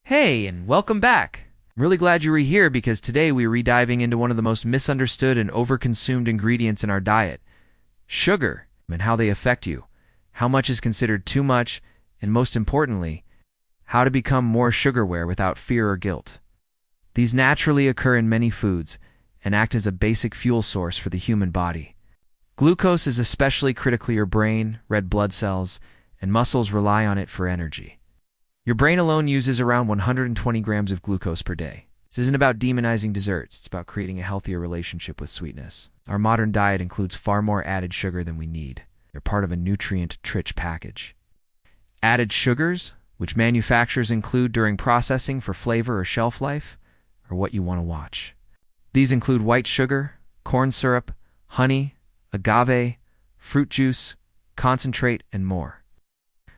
Hey, and welcome back. I'm really glad you were here because today we are rediving into one of the most misunderstood and overconsumed ingredients in our diet, sugar, and how they affect you, how much is considered too much, and most importantly, how to become more sugar-aware without fear or guilt. These naturally occur in many foods and act as a basic fuel source for the human body. Glucose is especially critical. Your brain, red blood cells, and muscles rely on it for energy. Your brain alone uses around 120 grams of glucose per day. This isn't about demonizing desserts, it's about creating a healthier relationship with sweetness. Our modern diet includes far more added sugar than we need. They're part of a nutrient-rich package. Added sugars, which manufacturers include during processing for flavor or shelf life, are what you want to watch. These include white sugar, corn syrup, honey, agave, fruit juice, concentrate, and more.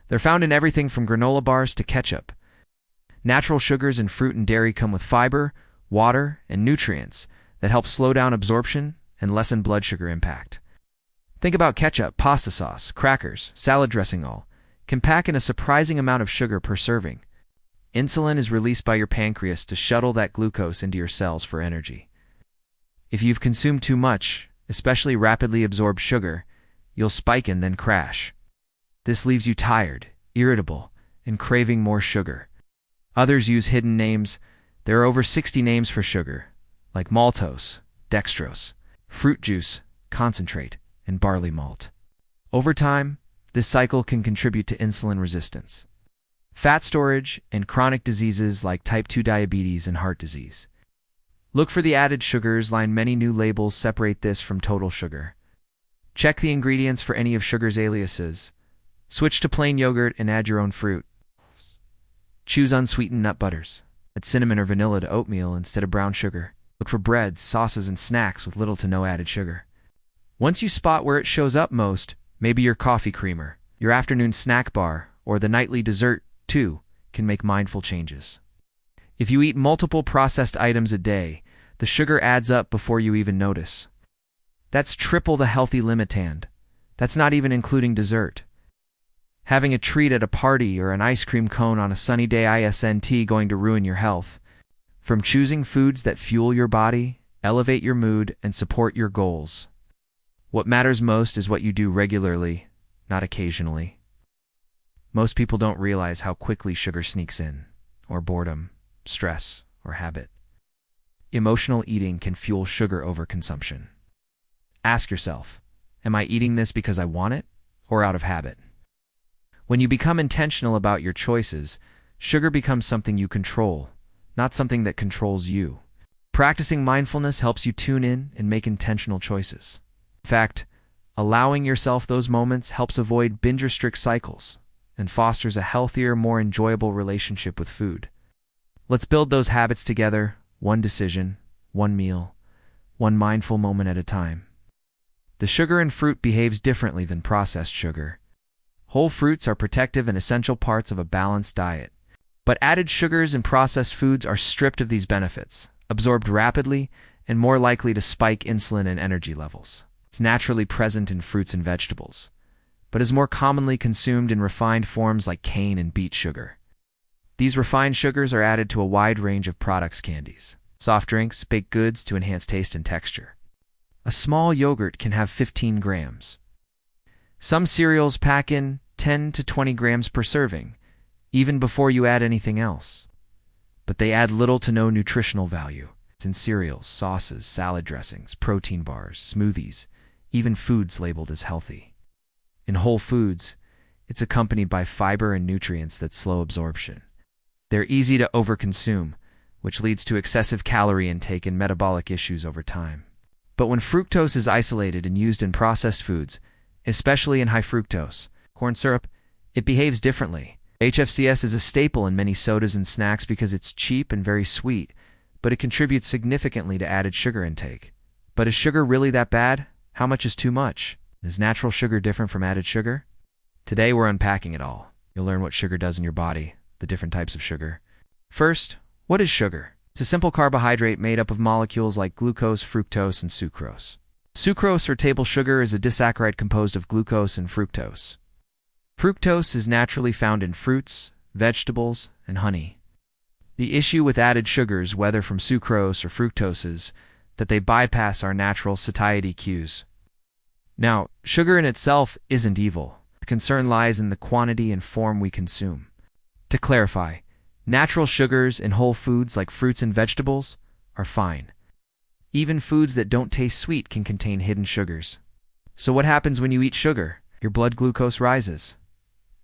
They're found in everything from granola bars to ketchup. Natural sugars in fruit and dairy come with fiber, water, and nutrients that help slow down absorption and lessen blood sugar impact. Think about ketchup, pasta sauce, crackers, salad dressing all can pack in a surprising amount of sugar per serving. Insulin is released by your pancreas to shuttle that glucose into your cells for energy. If you've consumed too much, especially rapidly absorbed sugar, you'll spike and then crash. This leaves you tired, irritable, and craving more sugar. Others use hidden names. There are over 60 names for sugar, like maltose, dextrose, fruit juice, concentrate, and barley malt. Over time, this cycle can contribute to insulin resistance, fat storage, and chronic diseases like type 2 diabetes and heart disease. Look for the added sugars line. Many new labels separate this from total sugar. Check the ingredients for any of sugar's aliases. Switch to plain yogurt and add your own fruit. Choose unsweetened nut butters. Add cinnamon or vanilla to oatmeal instead of brown sugar. Look for breads, sauces, and snacks with little to no added sugar. Once you spot where it shows up most, maybe your coffee creamer, your afternoon snack bar, or the nightly dessert, too, can make mindful changes. If you eat multiple processed items a day, the sugar adds up before you even notice. That's triple the healthy limit, and that's not even including dessert. Having a treat at a party or an ice cream cone on a sunny day isn't going to ruin your health. From choosing foods that fuel your body, elevate your mood, and support your goals, what matters most is what you do regularly, not occasionally. Most people don't realize how quickly sugar sneaks in, or boredom, stress, or habit. Emotional eating can fuel sugar overconsumption. Ask yourself, am I eating this because I want it, or out of habit? When you become intentional about your choices, sugar becomes something you control, not something that controls you. Practicing mindfulness helps you tune in and make intentional choices. In fact, allowing yourself those moments helps avoid binge-restrict cycles and fosters a healthier, more enjoyable relationship with food. Let's build those habits together, one decision, one meal, one mindful moment at a time. The sugar in fruit behaves differently than processed sugar. Whole fruits are protective and essential parts of a balanced diet. But added sugars in processed foods are stripped of these benefits, absorbed rapidly, and more likely to spike insulin and energy levels. It's naturally present in fruits and vegetables, but is more commonly consumed in refined forms like cane and beet sugar. These refined sugars are added to a wide range of products, candies, soft drinks, baked goods to enhance taste and texture. A small yogurt can have 15 grams. Some cereals pack in 10 to 20 grams per serving, even before you add anything else. But they add little to no nutritional value. It's in cereals, sauces, salad dressings, protein bars, smoothies, even foods labeled as healthy. In whole foods, it's accompanied by fiber and nutrients that slow absorption. They're easy to overconsume, which leads to excessive calorie intake and metabolic issues over time. But when fructose is isolated and used in processed foods, especially in high-fructose corn syrup, it behaves differently. HFCS is a staple in many sodas and snacks because it's cheap and very sweet, but it contributes significantly to added sugar intake. But is sugar really that bad? How much is too much? Is natural sugar different from added sugar? Today we're unpacking it all. You'll learn what sugar does in your body, the different types of sugar. First, what is sugar? It's a simple carbohydrate made up of molecules like glucose, fructose, and sucrose. Sucrose or table sugar is a disaccharide composed of glucose and fructose. Fructose is naturally found in fruits, vegetables, and honey. The issue with added sugars, whether from sucrose or fructose, is that they bypass our natural satiety cues. Now, sugar in itself isn't evil. The concern lies in the quantity and form we consume. To clarify, natural sugars in whole foods like fruits and vegetables are fine. Even foods that don't taste sweet can contain hidden sugars. So what happens when you eat sugar? Your blood glucose rises.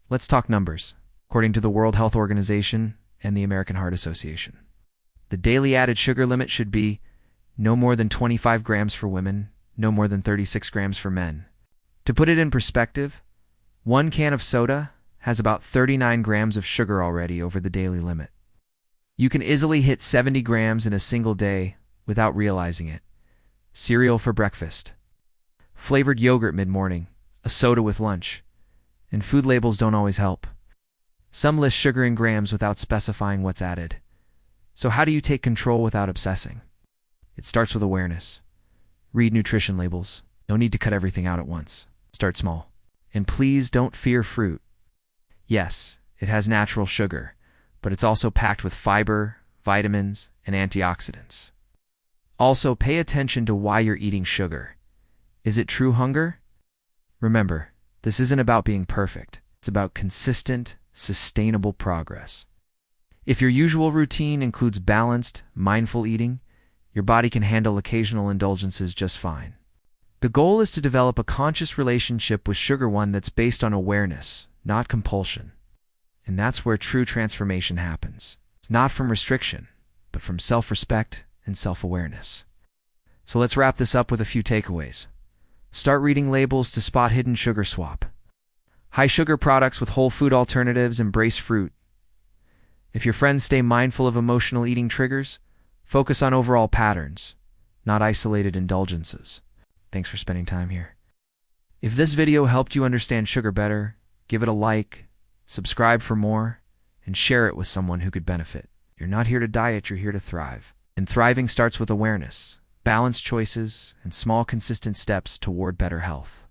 Let's talk numbers. According to the World Health Organization and the American Heart Association, the daily added sugar limit should be no more than 25 grams for women, no more than 36 grams for men. To put it in perspective, 1 can of soda has about 39 grams of sugar already over the daily limit. You can easily hit 70 grams in a single day without realizing it. Cereal for breakfast, flavored yogurt mid-morning, a soda with lunch, and food labels don't always help. Some list sugar in grams without specifying what's added. So how do you take control without obsessing? It starts with awareness. Read nutrition labels. No need to cut everything out at once. Start small. And please don't fear fruit. Yes, it has natural sugar, but it's also packed with fiber, vitamins, and antioxidants. Also, pay attention to why you're eating sugar. Is it true hunger? Remember, this isn't about being perfect. It's about consistent, sustainable progress. If your usual routine includes balanced, mindful eating, your body can handle occasional indulgences just fine. The goal is to develop a conscious relationship with sugar, one that's based on awareness, not compulsion. And that's where true transformation happens. It's not from restriction, but from self-respect and self-awareness. So let's wrap this up with a few takeaways. Start reading labels to spot hidden sugar swap. High sugar products with whole food alternatives embrace fruit. If your friends stay mindful of emotional eating triggers, focus on overall patterns, not isolated indulgences. Thanks for spending time here. If this video helped you understand sugar better, give it a like, subscribe for more, and share it with someone who could benefit. You're not here to diet, you're here to thrive. And thriving starts with awareness, balanced choices, and small consistent steps toward better health.